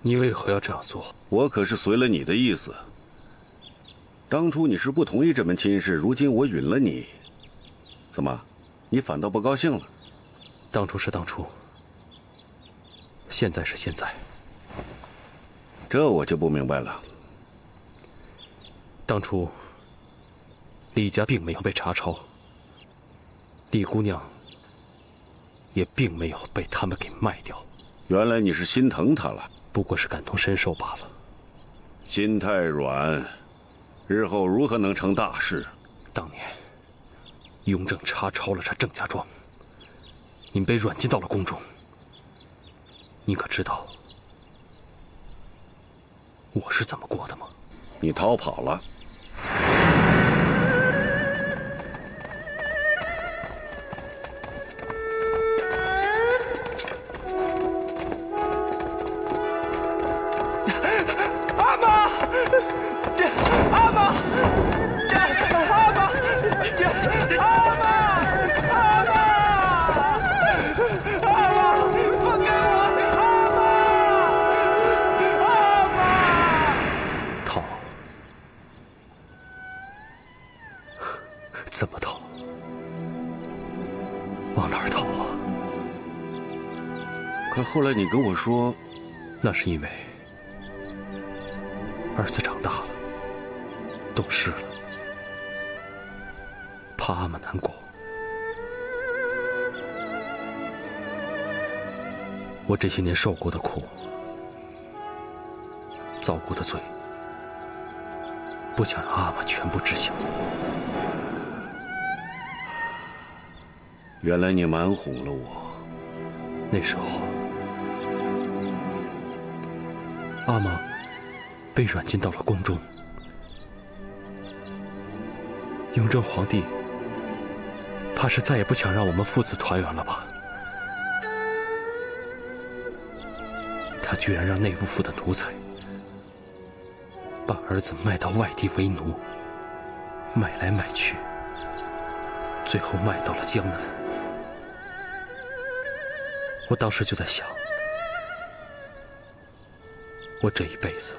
你为何要这样做？我可是随了你的意思。当初你是不同意这门亲事，如今我允了你，怎么，你反倒不高兴了？当初是当初，现在是现在。这我就不明白了。当初，李家并没有被查抄，李姑娘也并没有被他们给卖掉。原来你是心疼她了，不过是感同身受罢了。心太软，日后如何能成大事？当年，雍正查抄了这郑家庄，您被软禁到了宫中。你可知道我是怎么过的吗？你逃跑了。怎么逃？往哪儿逃啊？可后来你跟我说，那是因为儿子长大了，懂事了，怕阿玛难过。我这些年受过的苦，遭过的罪，不想让阿玛全部知晓。原来你瞒哄了我。那时候，阿玛被软禁到了宫中。雍正皇帝怕是再也不想让我们父子团圆了吧？他居然让内务府的奴才把儿子卖到外地为奴，买来买去，最后卖到了江南。我当时就在想，我这一辈子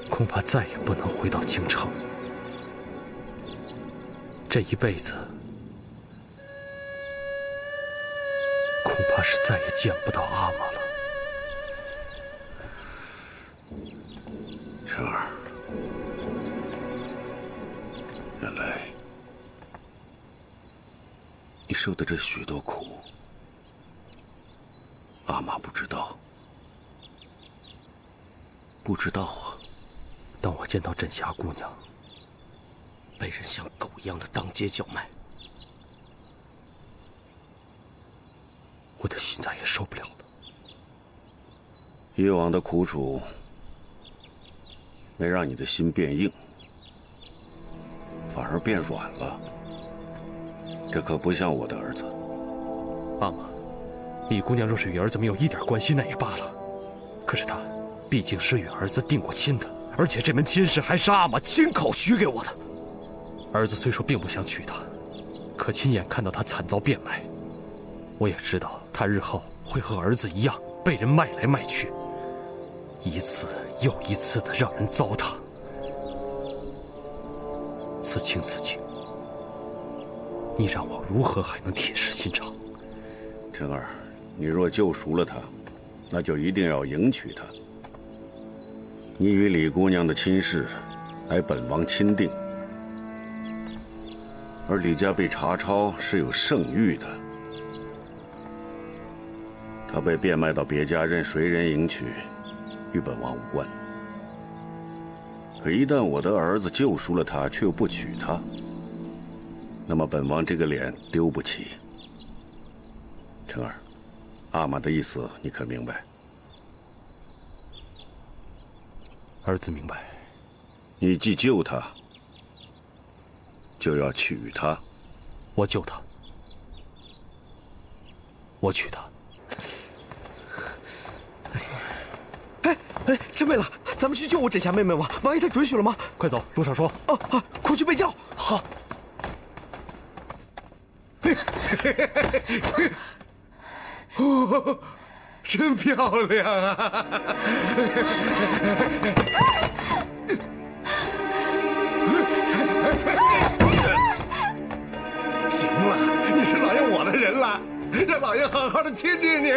恐怕再也不能回到京城，这一辈子恐怕是再也见不到阿玛了。晨儿，原来你受的这许多苦，阿玛不知道，不知道啊。当我见到镇霞姑娘被人像狗一样的当街叫卖，我的心再也受不了了。以往的苦楚没让你的心变硬，反而变软了。这可不像我的儿子。阿玛，李姑娘若是与儿子没有一点关系，那也罢了。可是她毕竟是与儿子定过亲的，而且这门亲事还是阿玛亲口许给我的。儿子虽说并不想娶她，可亲眼看到她惨遭变卖，我也知道她日后会和儿子一样被人卖来卖去，一次又一次的让人糟蹋。此情此景，你让我如何还能铁石心肠？晨儿，你若救赎了她，那就一定要迎娶她。你与李姑娘的亲事，乃本王亲定，而李家被查抄是有圣谕的，她被变卖到别家，任谁人迎娶，与本王无关。可一旦我的儿子救赎了她，却又不娶她，那么本王这个脸丢不起。晨儿，阿玛的意思你可明白？儿子明白。你既救她，就要娶她。我救她，我娶她。哎，陈妹了，咱们去救我枕霞妹妹吧。王爷他准许了吗？快走，路上说。快去备轿。好。真漂亮啊！行了，你是老爷我的人了，让老爷好好的亲亲你。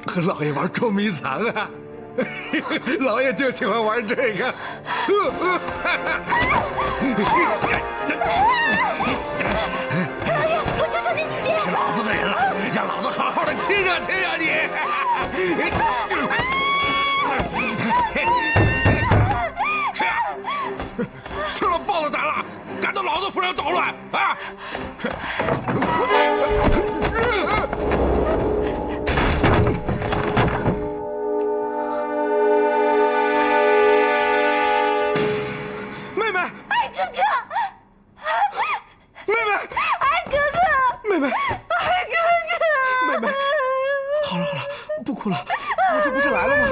和老爷玩捉迷藏啊！老爷就喜欢玩这个。我求求你，别！是老子的人了，让老子好好的亲热亲热你。谁呀？吃了豹子胆了，敢到老子府上捣乱啊！哭了，我这不是来了吗？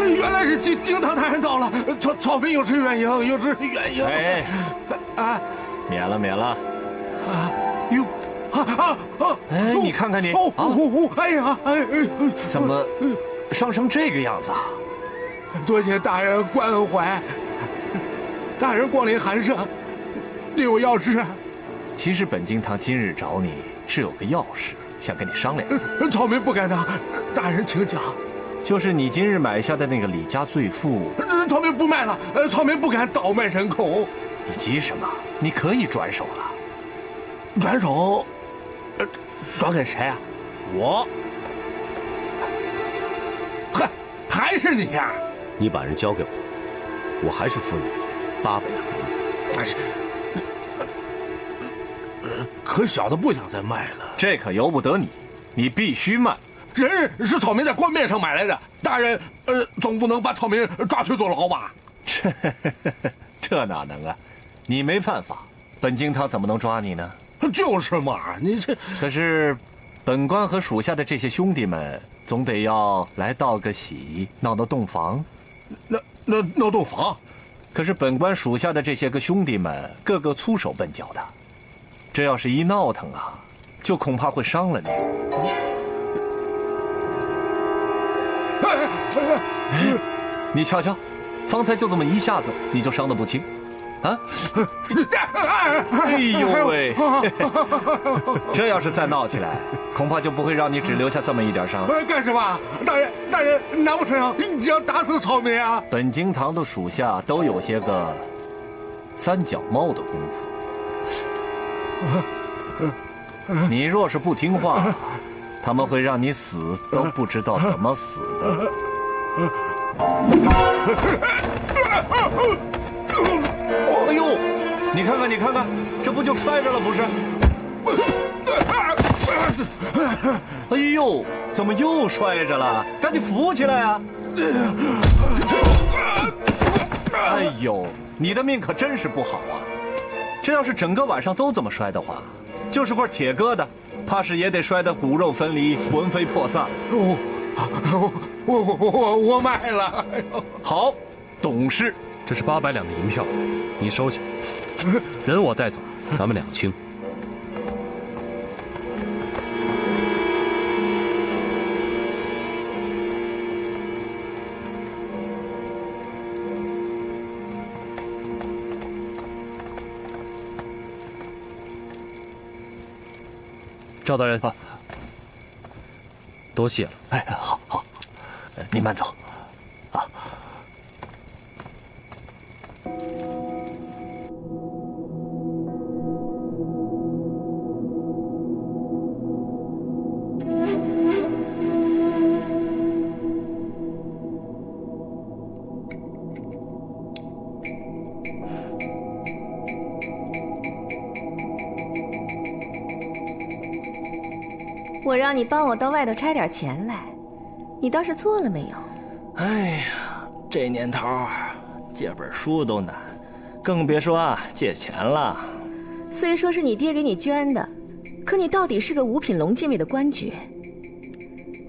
原来是京堂大人到了，草民有失远迎，有失远迎。哎，啊，免了免了。啊，哟，哎，你看看你哎呀，怎么伤成这个样子啊？多谢大人关怀，大人光临寒舍，另有要事。其实本京堂今日找你是有个要事，想跟你商量。草民不敢当，大人请讲。就是你今日买下的那个李家罪妇，草民不卖了，草民不敢倒卖人口。你急什么？你可以转手了。转手？转给谁啊？我。嗨，还是你呀？你把人交给我，我还是付你800两银子。但是。可小的不想再卖了，这可由不得你，你必须卖。人是草民在官面上买来的，大人，总不能把草民抓去坐牢吧？这哪能啊？你没犯法，本京堂怎么能抓你呢？就是嘛，你这可是，本官和属下的这些兄弟们，总得要来道个喜，闹洞房。闹洞房？可是本官属下的这些个兄弟们，个个粗手笨脚的。这要是一闹腾啊，就恐怕会伤了你。你瞧瞧，方才就这么一下子，你就伤得不轻，啊？哎呦喂！这要是再闹起来，恐怕就不会让你只留下这么一点伤。干什么？大人，难不成你只要打死草民啊？本京堂的属下都有些个三脚猫的功夫。你若是不听话，他们会让你死都不知道怎么死的。哎呦，你看看，你看看，这不就摔着了不是？哎呦，怎么又摔着了？赶紧扶起来啊！哎呦，你的命可真是不好啊！这要是整个晚上都这么摔的话，就是块铁疙瘩，怕是也得摔得骨肉分离、魂飞魄散。我卖了。好，懂事。这是800两的银票，你收下。人我带走，咱们两清。赵大人，多谢了。哎，好，您慢走。啊。我让你帮我到外头拆点钱来，你倒是做了没有？哎呀，这年头借本书都难，更别说借钱了。虽说是你爹给你捐的，可你到底是个五品龙禁卫的官爵。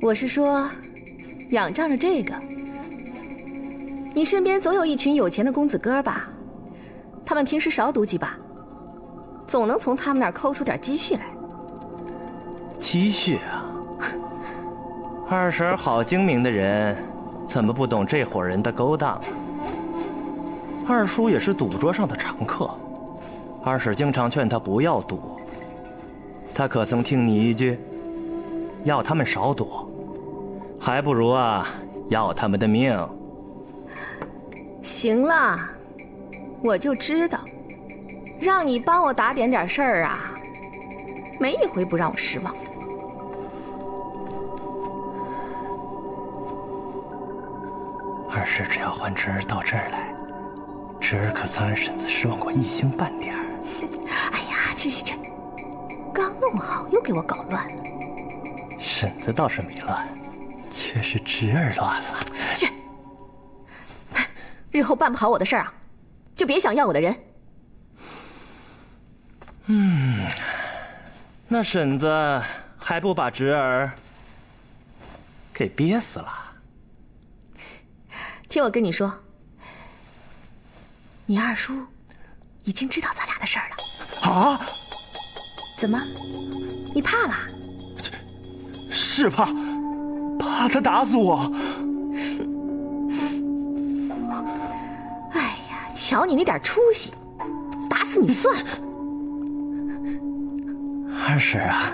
我是说，仰仗着这个，你身边总有一群有钱的公子哥吧？他们平时少赌几把，总能从他们那儿抠出点积蓄来。积蓄啊！二婶好精明的人，怎么不懂这伙人的勾当？二叔也是赌桌上的常客，二婶经常劝他不要赌，他可曾听你一句？要他们少赌，还不如要他们的命。行了，我就知道，让你帮我打点事儿啊，没一回不让我失望的。二婶只要换侄儿到这儿来，侄儿可曾让婶子失望过一星半点儿。哎呀，去，刚弄好又给我搞乱了。婶子倒是没乱，却是侄儿乱了。去，日后办不好我的事儿啊，就别想要我的人。那婶子还不把侄儿给憋死了？听我跟你说，你二叔已经知道咱俩的事儿了。啊？怎么？你怕啦？是怕他打死我。哎呀，瞧你那点出息，打死你算了。二婶啊，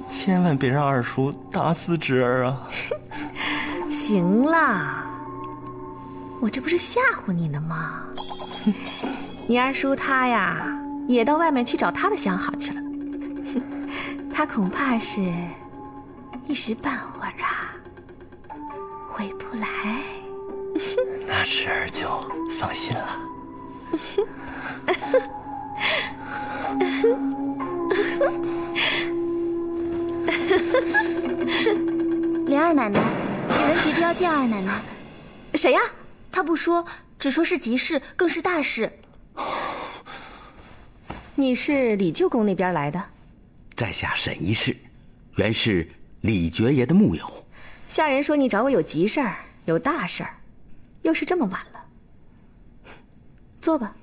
千万别让二叔打死侄儿啊！行啦，我这不是吓唬你呢吗？你二叔他呀，也到外面去找他的相好去了。他恐怕是一时半会儿回不来。那侄儿就放心了。莲二奶奶，有人急着要见二奶奶。谁呀？他不说，只说是急事，更是大事。你是李舅公那边来的？在下沈一世，原是李爵爷的木友。下人说你找我有急事儿，有大事儿，又是这么晚了。坐吧。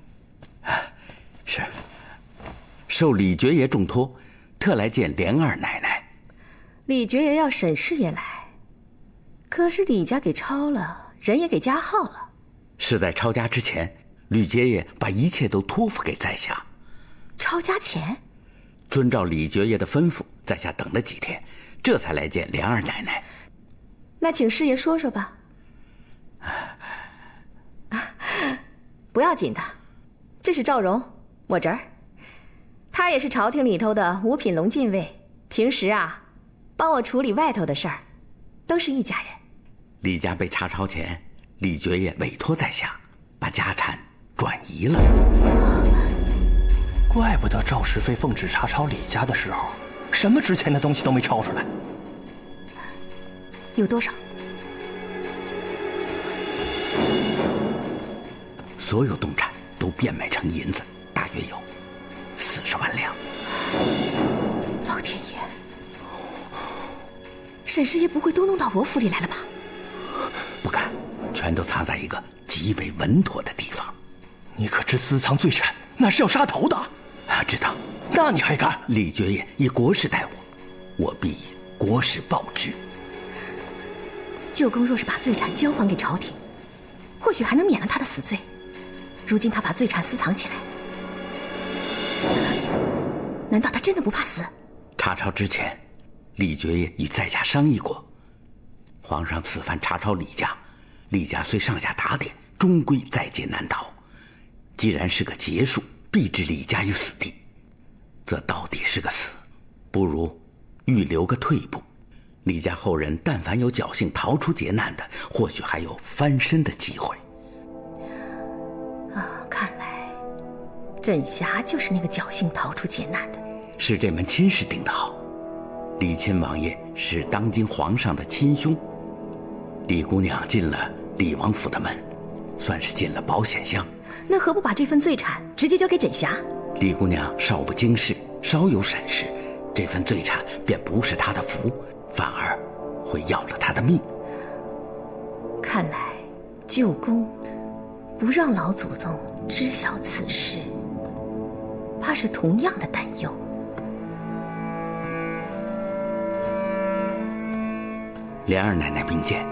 是，受李爵爷重托，特来见莲二奶奶。李爵爷要沈氏爷来，可是李家给抄了，人也给加号了。是在抄家之前，吕爵爷把一切都托付给在下。抄家前？遵照李爵爷的吩咐，在下等了几天，这才来见莲二奶奶。那请师爷说说吧。不要紧的，这是赵荣，我侄儿，他也是朝廷里头的五品龙禁卫，平时帮我处理外头的事儿，都是一家人。李家被查抄前，李爵爷委托在下，把家产转移了。怪不得赵石飞奉旨查抄李家的时候，什么值钱的东西都没抄出来。有多少？所有动产都变卖成银子，大约有40万两。老天爷，沈师爷不会都弄到我府里来了吧？不敢，全都藏在一个极为稳妥的地方。你可知私藏罪产，那是要杀头的。知道。那你还敢？李爵爷以国事待我，我必以国事报之。舅公若是把罪产交还给朝廷，或许还能免了他的死罪。如今他把罪产私藏起来，难道他真的不怕死？查抄之前，李爵爷与在下商议过，皇上此番查抄李家，李家虽上下打点，终归在劫难逃。既然是个劫数，必置李家于死地，这到底是个死，不如预留个退步。李家后人但凡有侥幸逃出劫难的，或许还有翻身的机会。看来枕霞就是那个侥幸逃出劫难的。是这门亲事定得好。李亲王爷是当今皇上的亲兄，李姑娘进了李王府的门，算是进了保险箱。那何不把这份罪产直接交给枕霞？李姑娘少不经事，稍有闪失，这份罪产便不是她的福，反而会要了她的命。看来舅公不让老祖宗知晓此事，怕是同样的担忧。莲二奶奶并肩，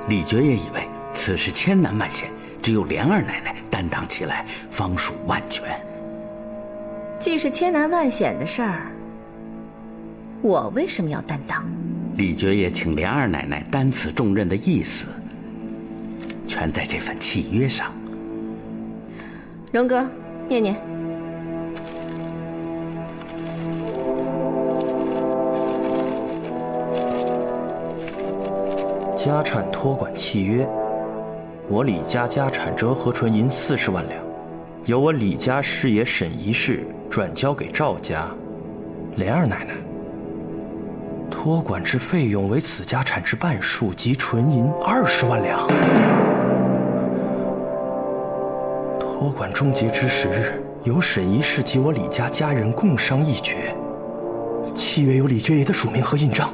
李觉也以为此事千难万险，只有莲二奶奶担当起来，方属万全。既是千难万险的事儿，我为什么要担当？李觉也请莲二奶奶担此重任的意思，全在这份契约上。荣哥，念念。家产托管契约，我李家家产折合纯银40万两，由我李家师爷沈一世转交给赵家莲二奶奶。托管之费用为此家产之半数，即纯银20万两。托管终结之时，由沈一世及我李家家人共商议决。契约有李觉爷的署名和印章。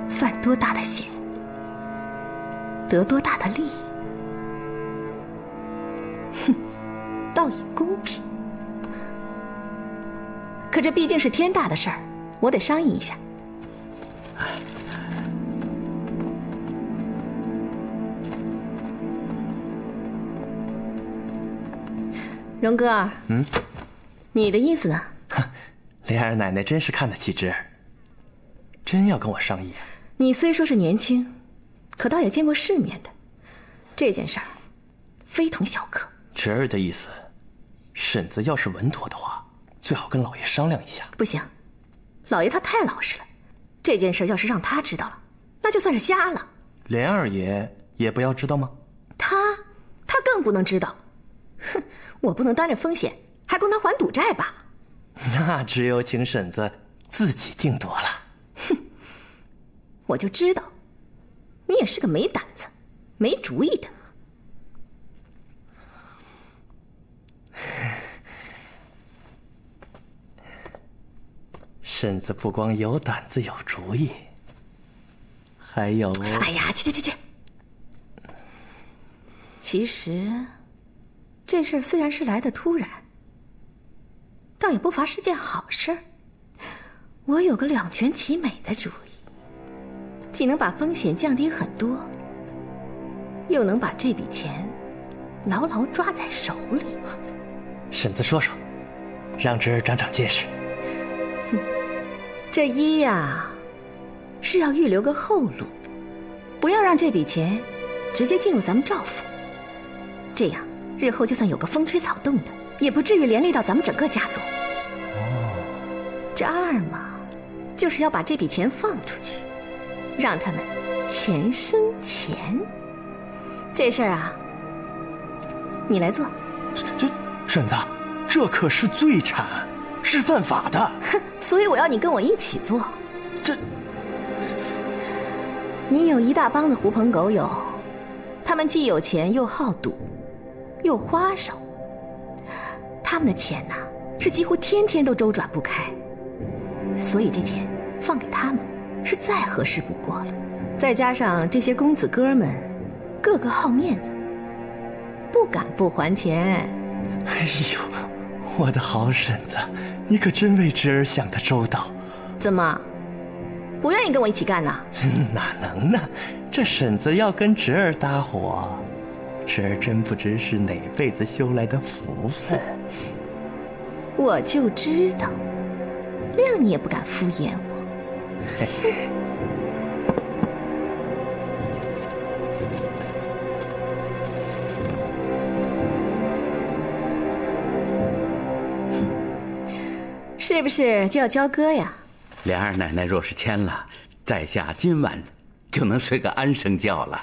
犯多大的险，得多大的利，哼，倒也公平。可这毕竟是天大的事儿，我得商议一下。荣哥，你的意思呢？莲儿奶奶真是看得起侄儿，真要跟我商议啊？你虽说是年轻，可倒也见过世面的，这件事儿非同小可。侄儿的意思，婶子要是稳妥的话，最好跟老爷商量一下。不行，老爷他太老实了，这件事要是让他知道了，那就算是瞎了。莲二爷也不要知道吗？他更不能知道。哼，我不能担着风险，还供他还赌债吧？那只有请婶子自己定夺了。哼，我就知道，你也是个没胆子、没主意的。婶子不光有胆子有主意，还有……哎呀，去！其实，这事儿虽然是来得突然，倒也不乏是件好事儿。我有个两全其美的主意，既能把风险降低很多，又能把这笔钱牢牢抓在手里。婶子说说，让侄儿长长见识。这一呀，是要预留个后路，不要让这笔钱直接进入咱们赵府，这样日后就算有个风吹草动的，也不至于连累到咱们整个家族。这二嘛，就是要把这笔钱放出去，让他们钱生钱。这事儿啊，你来做。婶子，这可是罪产，是犯法的。哼，所以我要你跟我一起做。你有一大帮子狐朋狗友，他们既有钱又好赌，又花哨，他们的钱呐，是几乎天天都周转不开。所以这钱放给他们是再合适不过了。再加上这些公子哥们个个好面子，不敢不还钱。哎呦，我的好婶子，你可真为侄儿想得周到。怎么不愿意跟我一起干呢？哪能呢，这婶子要跟侄儿搭伙，侄儿真不知是哪辈子修来的福分。我就知道，谅你也不敢敷衍我。是不是就要交割呀？莲二奶奶若是签了，在下今晚就能睡个安生觉了。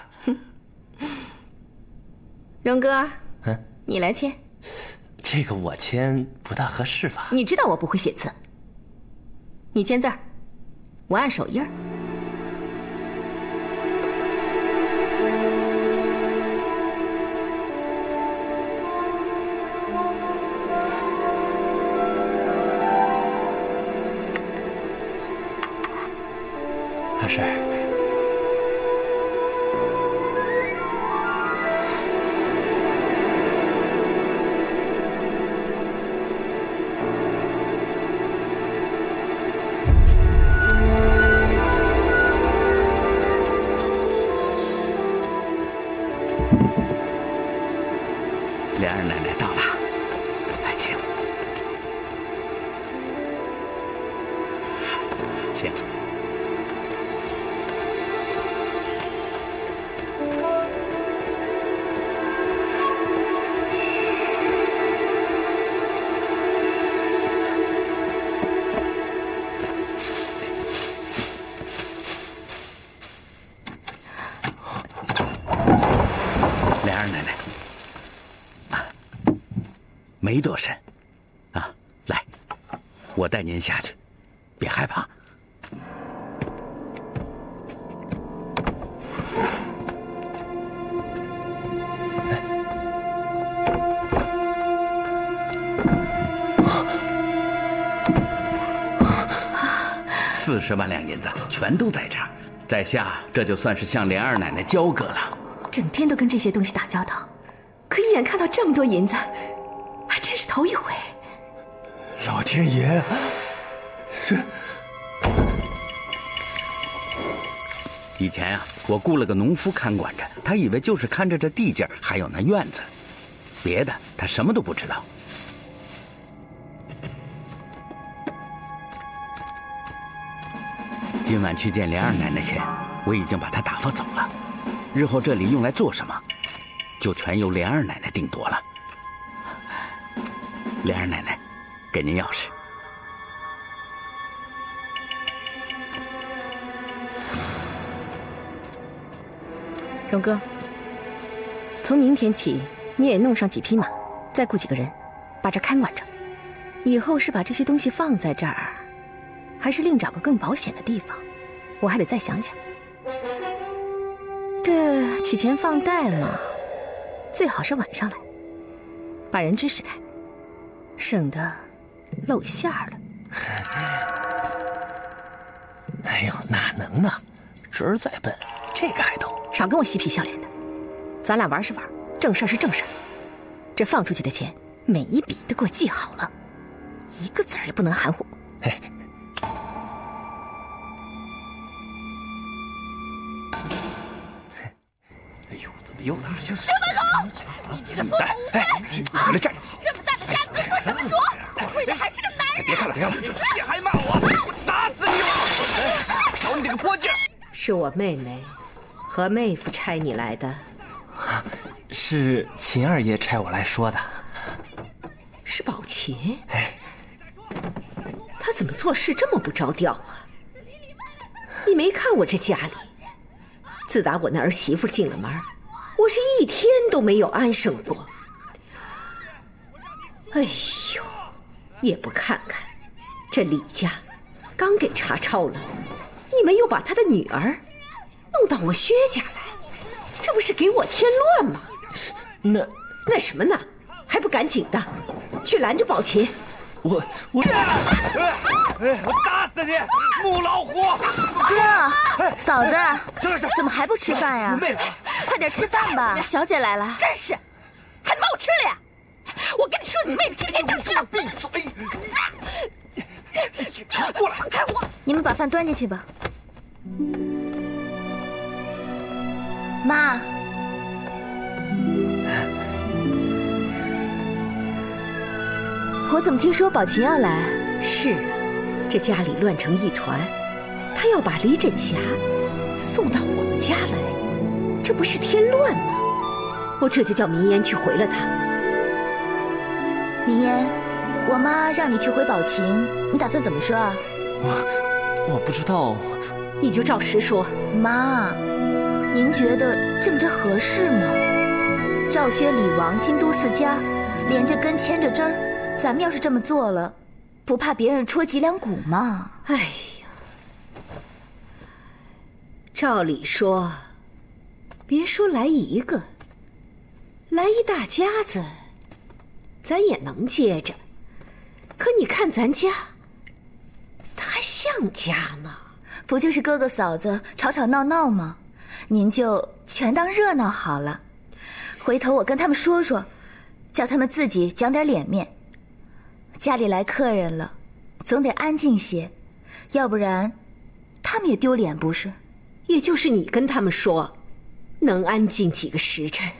荣哥，你来签。这个我签不大合适吧？你知道我不会写字，你签字儿，我按手印儿。是。莲儿奶奶到了，来请，请。莲儿奶奶。没多深，啊，来，我带您下去，别害怕。40万两银子全都在这儿，在下这就算是向莲二奶奶交割了。整天都跟这些东西打交道，可一眼看到这么多银子。还真是头一回。老天爷，是以前啊，我雇了个农夫看管着，他以为就是看着这地界还有那院子，别的他什么都不知道。今晚去见莲二奶奶前，我已经把她打发走了。日后这里用来做什么，就全由莲二奶奶定夺了。莲儿奶奶，给您钥匙。荣哥，从明天起，你也弄上几匹马，再雇几个人，把这看管着。以后是把这些东西放在这儿，还是另找个更保险的地方，我还得再想想。这取钱放贷嘛，最好是晚上来，把人支使开。省得露馅儿了。哎呦，哪能啊！侄儿再笨，这个还懂。少跟我嬉皮笑脸的，咱俩玩是玩，正事是正事。这放出去的钱，每一笔都给我记好了，一个字儿也不能含糊。嘿。哎呦，怎么又打起来了？薛文龙，你这个做狗物的！回来站着！这么大的家能做什么主？亏的还是个男人！别看了，别看了，你还骂我，我打死你！瞧你这个泼劲儿！是我妹妹和妹夫差你来的。是秦二爷差我来说的。是宝琴？哎，他怎么做事这么不着调啊？你没看我这家里，自打我那儿媳妇进了门，我是一天都没有安生过。哎呦，也不看看，这李家刚给查抄了，你们又把他的女儿弄到我薛家来，这不是给我添乱吗？那什么呢？还不赶紧的去拦着宝琴！我打死你，母老虎！哥，嫂子，怎么还不吃饭呀？快点吃饭吧，小姐来了。真是，还冒吃了呀！我跟你说，你妹妹今天就知道。闭嘴！过来，开我！你们把饭端进去吧。妈。我怎么听说宝琴要来？是啊，这家里乱成一团，他要把李枕霞送到我们家来，这不是添乱吗？我这就叫明烟去回了他。明烟，我妈让你去回宝琴，你打算怎么说啊？我不知道。你就照实说。妈，您觉得这么着合适吗？赵薛李王京都四家，连着根牵着枝儿。咱们要是这么做了，不怕别人戳脊梁骨吗？哎呀，照理说，别说来一个，来一大家子，咱也能接着。可你看咱家，他还像家吗？不就是哥哥嫂子吵吵闹闹吗？您就全当热闹好了。回头我跟他们说说，叫他们自己讲点脸面。家里来客人了，总得安静些，要不然他们也丢脸不是？也就是你跟他们说，能安静几个时辰。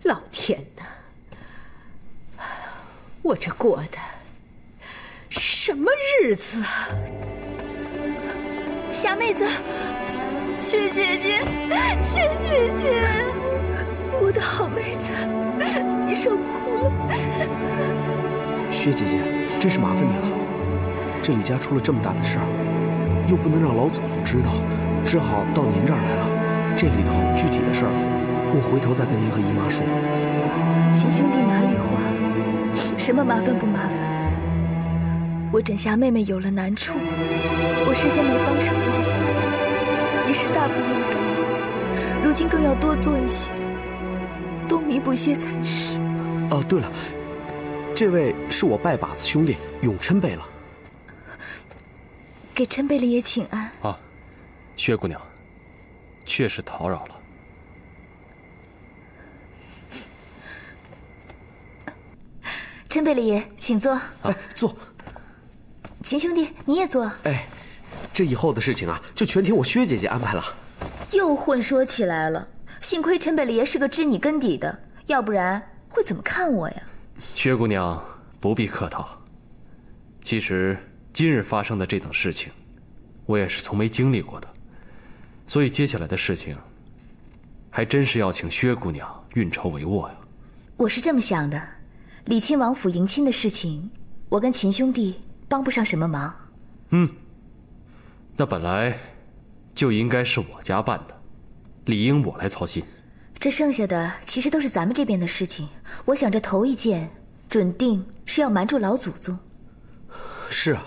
老天哪，我这过的是什么日子啊？霞妹子，薛姐姐，薛姐姐，我的好妹子，你受苦了。薛姐姐，真是麻烦你了。这李家出了这么大的事儿，又不能让老祖宗知道，只好到您这儿来了。这里头具体的事儿，我回头再跟您和姨妈说。亲兄弟哪里话，什么麻烦不麻烦的？我枕霞妹妹有了难处，我事先没帮上忙，一时大不应该，如今更要多做一些，多弥补些才是。哦，对了，这位是我拜把子兄弟永琛贝勒。给琛贝勒爷请安。啊，薛姑娘，确实叨扰了。琛贝勒爷，请坐。哎，坐。秦兄弟，你也坐。哎，这以后的事情啊，就全听我薛姐姐安排了。又混说起来了，幸亏琛贝勒爷是个知你根底的，要不然会怎么看我呀？薛姑娘不必客套。其实今日发生的这等事情，我也是从没经历过的，所以接下来的事情，还真是要请薛姑娘运筹帷幄呀。我是这么想的，李亲王府迎亲的事情，我跟秦兄弟帮不上什么忙。那本来就应该是我家办的，理应我来操心。这剩下的其实都是咱们这边的事情，我想这头一件准定是要瞒住老祖宗。是啊，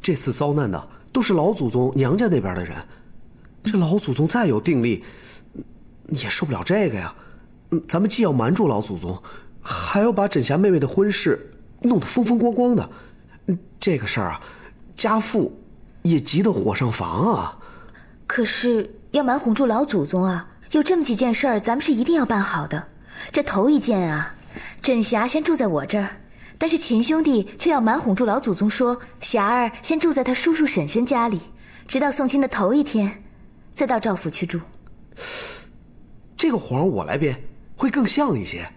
这次遭难的都是老祖宗娘家那边的人，这老祖宗再有定力，也受不了这个呀。咱们既要瞒住老祖宗，还要把枕霞妹妹的婚事弄得风风光光的，这个事儿啊，家父也急得火上房啊。可是要瞒哄住老祖宗啊，有这么几件事儿，咱们是一定要办好的。这头一件啊，枕霞先住在我这儿，但是秦兄弟却要瞒哄住老祖宗，说霞儿先住在他叔叔婶婶家里，直到送亲的头一天，再到赵府去住。这个活我来编，会更像一些。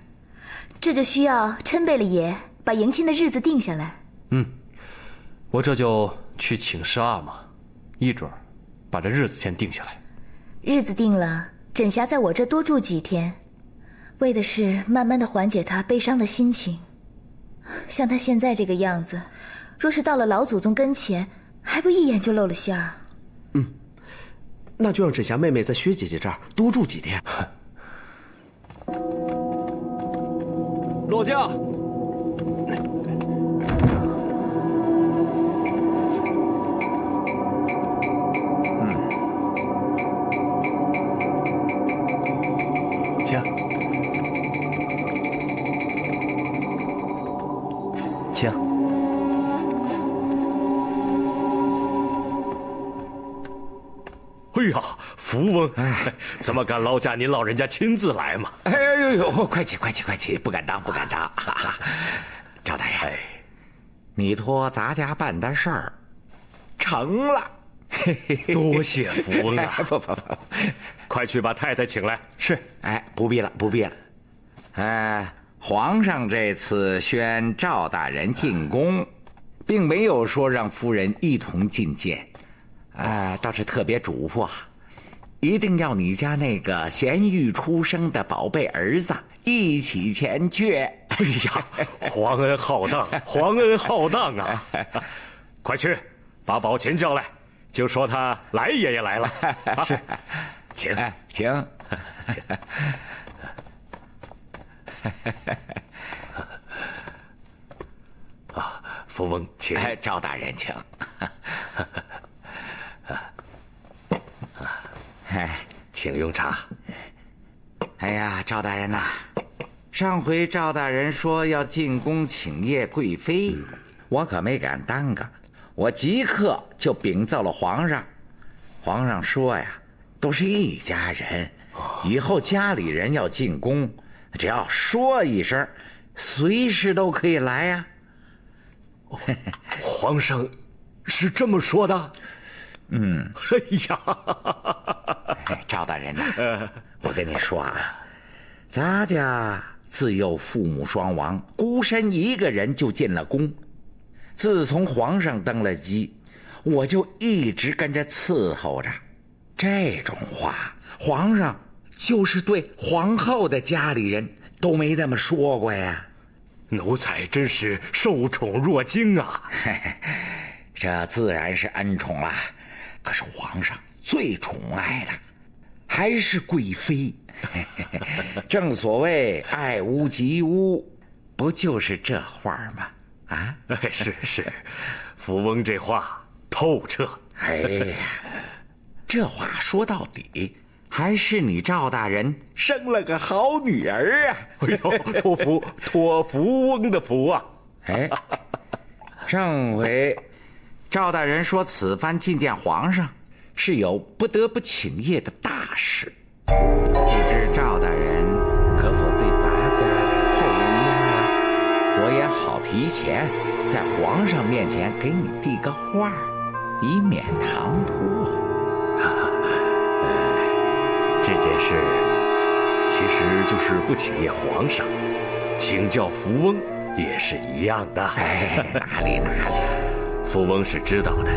这就需要琛贝勒爷把迎亲的日子定下来。我这就去请示阿玛，一准儿把这日子先定下来。日子定了，枕霞在我这多住几天，为的是慢慢的缓解她悲伤的心情。像她现在这个样子，若是到了老祖宗跟前，还不一眼就露了馅儿。那就让枕霞妹妹在薛姐姐这儿多住几天。落驾。请。哎呀，福翁，怎么敢劳驾您老人家亲自来嘛？哎呦，快起，不敢当。赵大人，你托咱家办的事儿成了，多谢福翁啊！不，快去把太太请来。是。不必了。皇上这次宣赵大人进宫，并没有说让夫人一同觐见，倒是特别嘱咐一定要你家那个贤玉出生的宝贝儿子一起前去。哎呀，皇恩浩荡啊！快去把宝琴叫来，就说他来爷爷来了。是，请。福翁请。赵大人请。请用茶。哎呀，赵大人呐，上回赵大人说要进宫请谒贵妃，我可没敢耽搁。我即刻就禀奏了皇上。皇上说呀，都是一家人，以后家里人要进宫，只要说一声，随时都可以来呀。皇上是这么说的？哎呀，赵大人呐，我跟你说啊，咱家自幼父母双亡，孤身一个人就进了宫。自从皇上登了基，我就一直跟着伺候着。这种话，皇上就是对皇后的家里人都没这么说过呀。奴才真是受宠若惊啊！这自然是恩宠了。可是皇上最宠爱的还是贵妃。正所谓爱屋及乌，不就是这话吗？啊，是，福翁这话透彻。哎呀，这话说到底，还是你赵大人生了个好女儿啊！哎呦，托福翁的福啊！哎，上回赵大人说此番觐见皇上，是有不得不请业的大事，不知赵大人可否对咱家厚恩啊？我也好提前在皇上面前给你递个话，以免唐突啊。这件事其实就是不请业皇上，请教福翁也是一样的。哎，哪里，福翁是知道的。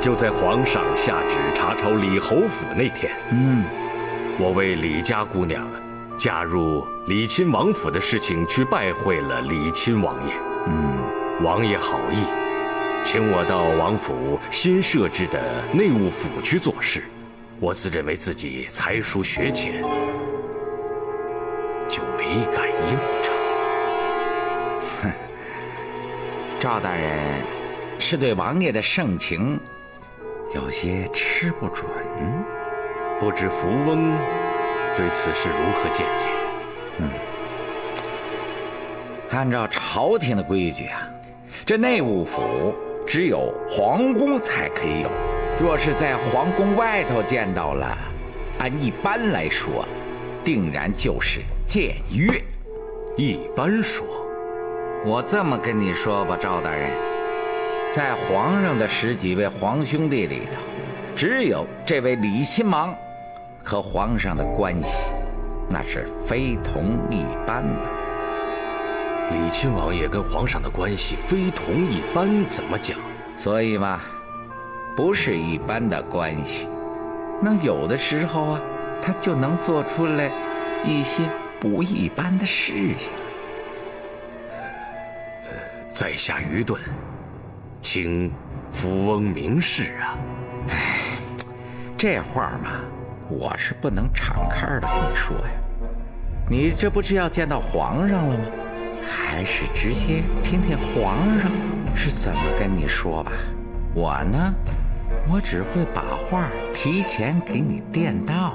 就在皇上下旨查抄李侯府那天，我为李家姑娘嫁入李亲王府的事情去拜会了李亲王爷。王爷好意，请我到王府新设置的内务府去做事。我自认为自己才疏学浅，就没敢应承。哼，赵大人是对王爷的盛情有些吃不准，不知福翁对此事如何见解？按照朝廷的规矩啊，这内务府只有皇宫才可以有。若是在皇宫外头见到了，按一般来说，定然就是僭越。一般说，我这么跟你说吧，赵大人，在皇上的10几位皇兄弟里头，只有这位李亲王和皇上的关系，那是非同一般的。李亲王爷跟皇上的关系非同一般，怎么讲？所以嘛，不是一般的关系，那有的时候啊，他就能做出来一些不一般的事情。在下愚钝，请福翁明示啊。哎，这话嘛，我是不能敞开的跟你说呀。你这不是要见到皇上了吗？还是直接听听皇上是怎么跟你说吧。我呢，我只会把话提前给你垫到。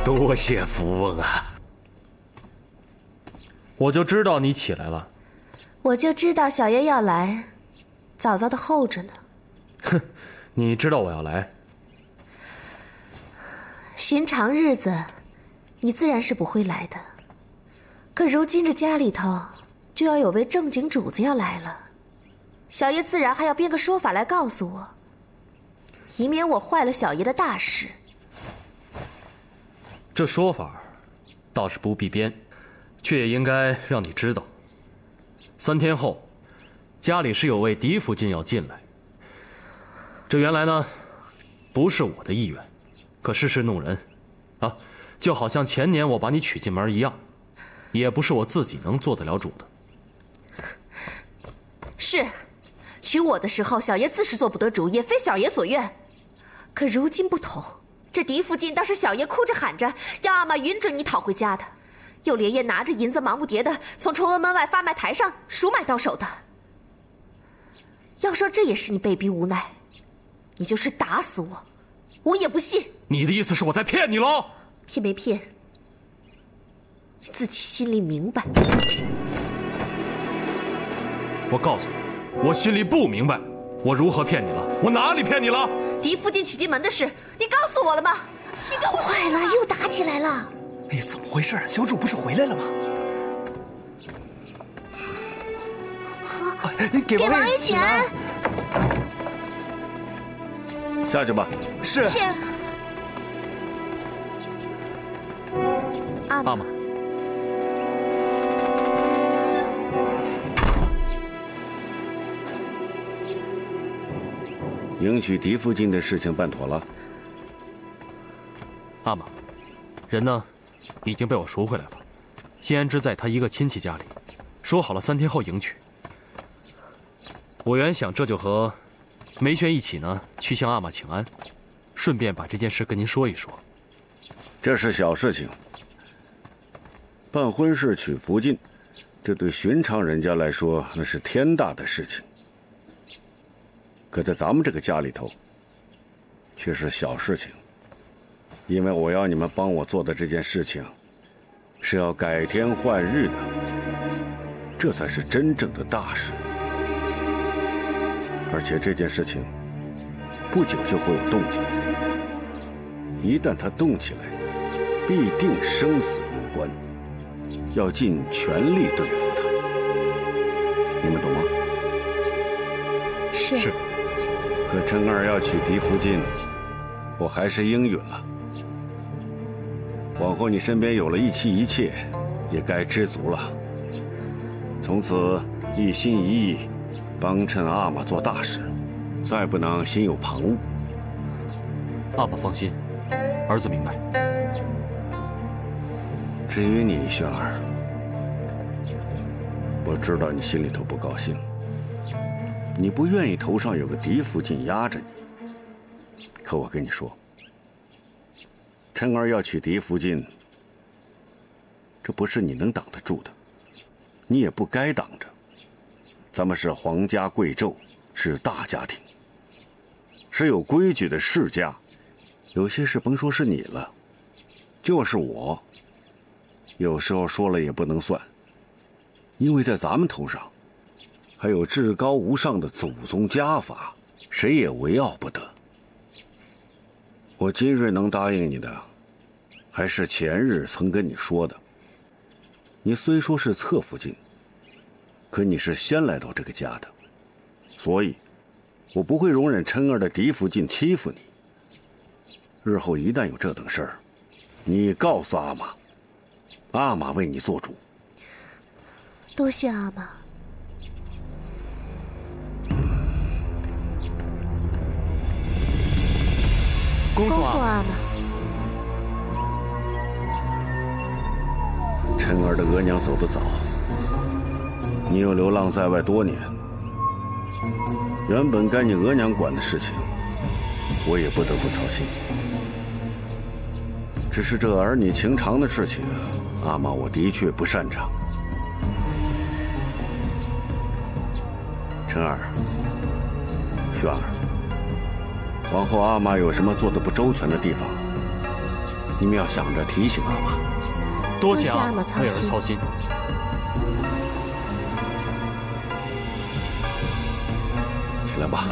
多谢福翁啊！我就知道你起来了。我就知道小爷要来，早早的候着呢。哼，你知道我要来？寻常日子，你自然是不会来的。可如今这家里头，就要有位正经主子要来了，小爷自然还要编个说法来告诉我，以免我坏了小爷的大事。这说法倒是不必编，却也应该让你知道，3天后，家里是有位嫡福晋要进来。这原来呢，不是我的意愿，可世事弄人，啊，就好像前年我把你娶进门一样，也不是我自己能做得了主的。是，娶我的时候，小爷自是做不得主，也非小爷所愿。可如今不同，这嫡福晋倒是小爷哭着喊着要阿玛允准你讨回家的，又连夜拿着银子忙不迭的从崇文门外发卖台上赎买到手的。要说这也是你被逼无奈，你就是打死我，我也不信。你的意思是我在骗你喽？骗没骗，你自己心里明白。我告诉你，我心里不明白，我如何骗你了？我哪里骗你了？狄福晋娶进门的事，你告诉我了吗？你告诉我。坏了，又打起来了。哎呀，怎么回事？小主不是回来了吗？给王爷请安。下去吧。是。阿妈。迎娶狄福晋的事情办妥了。阿玛，人呢，已经被我赎回来了。辛安之在他一个亲戚家里，说好了3天后迎娶。我原想这就和梅轩一起呢，去向阿玛请安，顺便把这件事跟您说一说。这是小事情。办婚事娶福晋，这对寻常人家来说那是天大的事情。可在咱们这个家里头，却是小事情。因为我要你们帮我做的这件事情，是要改天换日的，这才是真正的大事。而且这件事情不久就会有动静，一旦它动起来，必定生死攸关，要尽全力对付它。你们懂吗？是。可琛儿要娶狄福晋，我还是应允了。往后你身边有了一妻一妾，也该知足了。从此一心一意帮衬阿玛做大事，再不能心有旁骛。阿玛放心，儿子明白。至于你，轩儿，我知道你心里头不高兴，你不愿意头上有个狄福晋压着你。可我跟你说，琛儿要娶狄福晋，这不是你能挡得住的，你也不该挡着。咱们是皇家贵胄，是大家庭，是有规矩的世家。有些事甭说是你了，就是我，有时候说了也不能算，因为在咱们头上还有至高无上的祖宗家法，谁也为傲不得。我今日能答应你的，还是前日曾跟你说的。你虽说是侧福晋，可你是先来到这个家的，所以我不会容忍琛儿的嫡福晋欺负你。日后一旦有这等事儿，你告诉阿玛，阿玛为你做主。多谢阿玛。恭送阿玛。琛儿的额娘走得早，你又流浪在外多年，原本该你额娘管的事情，我也不得不操心。只是这儿女情长的事情，阿玛我的确不擅长。琛儿、轩儿，往后阿玛有什么做的不周全的地方，你们要想着提醒阿玛。多谢阿玛为儿操心。起来吧。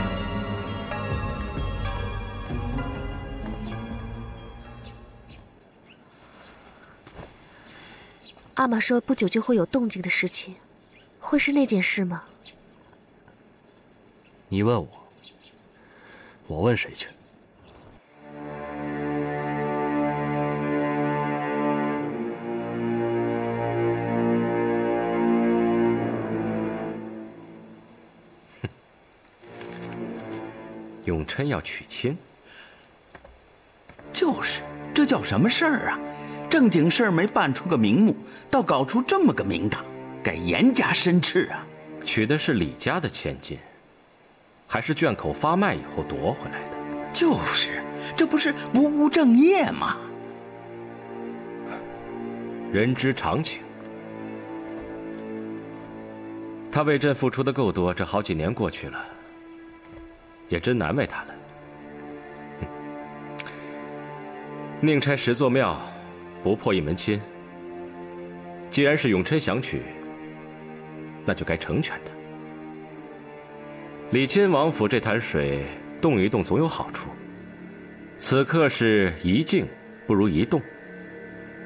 阿玛说不久就会有动静的事情，会是那件事吗？你问我，我问谁去？永琛要娶亲，就是，这叫什么事儿啊？正经事儿没办出个名目，倒搞出这么个名堂，该严加申斥啊！娶的是李家的千金，还是卷口发卖以后夺回来的？就是，这不是不务正业吗？人之常情。他为朕付出的够多，这好几年过去了，也真难为他了。宁拆10座庙，不破一门亲。既然是永琛想娶，那就该成全他。李亲王府这潭水动一动总有好处，此刻是一静不如一动，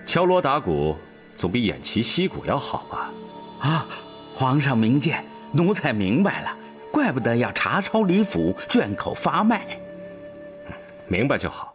敲锣打鼓总比偃旗息鼓要好吧？啊，皇上明鉴，奴才明白了，怪不得要查抄李府，卷口发卖。明白就好。